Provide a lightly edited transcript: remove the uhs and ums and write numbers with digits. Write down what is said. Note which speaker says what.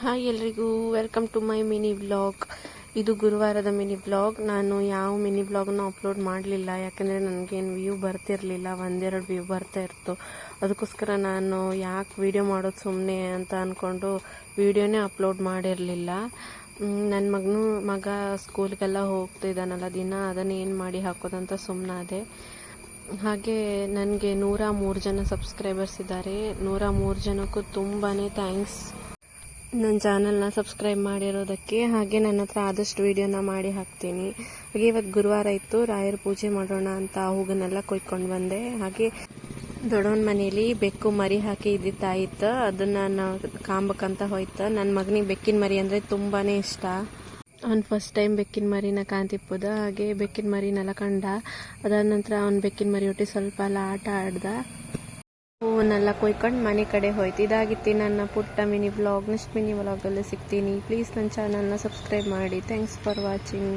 Speaker 1: Hi ಎಲ್ರಿಗೂ, welcome to my mini vlog. ಇದು ಗುರುವಾರದ ಮಿನಿ ವ್ಲಾಗ್. ನಾನು ಯಾವ ಮಿನಿ ವ್ಲಾಗ್ನ ಅಪ್ಲೋಡ್ ಮಾಡಲಿಲ್ಲ, ಯಾಕಂದರೆ ನನಗೇನು ವ್ಯೂ ಬರ್ತಿರಲಿಲ್ಲ, ಒಂದೆರಡು ವ್ಯೂ ಬರ್ತಾ ಇತ್ತು. ಅದಕ್ಕೋಸ್ಕರ ನಾನು ಯಾಕೆ ವಿಡಿಯೋ ಮಾಡೋದು ಸುಮ್ಮನೆ ಅಂತ ಅಂದ್ಕೊಂಡು ವಿಡಿಯೋನೇ ಅಪ್ಲೋಡ್ ಮಾಡಿರಲಿಲ್ಲ. ನನ್ನ ಮಗ ಸ್ಕೂಲ್ಗೆಲ್ಲ ಹೋಗ್ತಿದ್ದಾನಲ್ಲ ದಿನ, ಅದನ್ನು ಏನು ಮಾಡಿ ಹಾಕೋದಂತ ಸುಮ್ಮನಾದೆ. ಹಾಗೆ ನನಗೆ 103 ಜನ ಸಬ್ಸ್ಕ್ರೈಬರ್ಸ್ ಇದ್ದಾರೆ. 103 ಜನಕ್ಕೂ ತುಂಬಾ ಥ್ಯಾಂಕ್ಸ್ ನನ್ನ ಚಾನಲ್ನ ಸಬ್ಸ್ಕ್ರೈಬ್ ಮಾಡಿರೋದಕ್ಕೆ. ಹಾಗೆ ನನ್ನ ಹತ್ರ ಆದಷ್ಟು ವೀಡಿಯೋನ ಮಾಡಿ ಹಾಕ್ತೀನಿ. ಹಾಗೆ ಇವತ್ತು ಗುರುವಾರ ಇತ್ತು, ರಾಯರ ಪೂಜೆ ಮಾಡೋಣ ಅಂತ ಹೂಗನ್ನೆಲ್ಲ ಕೊಯ್ಕೊಂಡು ಬಂದೆ. ಹಾಗೆ ದೊಡ್ಡವನ ಮನೇಲಿ ಬೆಕ್ಕು ಮರಿ ಹಾಕಿ ಇದ್ದಿತ್ತಾಯಿತ್ತು, ಅದನ್ನು ನಾನು ಕಾಂಬಕ್ಕಂತ ಹೋಯ್ತು. ನನ್ನ ಮಗನಿಗೆ ಬೆಕ್ಕಿನ ಮರಿ ಅಂದರೆ ತುಂಬಾ ಇಷ್ಟ. ಅವ್ನು ಫಸ್ಟ್ ಟೈಮ್ ಬೆಕ್ಕಿನ ಮರಿನ ಕಾಂತಿಪ್ಪದ. ಹಾಗೆ ಬೆಕ್ಕಿನ ಮರಿನೆಲ್ಲ ಕಂಡ. ಅದಾದ ನಂತರ ಅವ್ನು ಬೆಕ್ಕಿನ ಮರಿ ಒಟ್ಟು ಸ್ವಲ್ಪ ಎಲ್ಲ ಆಟ ಆಡ್ದ. ಹೂವನ್ನೆಲ್ಲ ಕೊಯ್ಕೊಂಡು ಮನೆ ಕಡೆ ಹೋಯ್ತು. ಇದಾಗಿತ್ತು ನನ್ನ ಪುಟ್ಟ ಮಿನಿ ವ್ಲಾಗ್. ನೆಕ್ಸ್ಟ್ ಮಿನಿ ವ್ಲಾಗಲ್ಲಿ ಸಿಗ್ತೀನಿ. ಪ್ಲೀಸ್ ನನ್ನ ಚಾನಲ್ನ ಸಬ್ಸ್ಕ್ರೈಬ್ ಮಾಡಿ. Thanks for watching.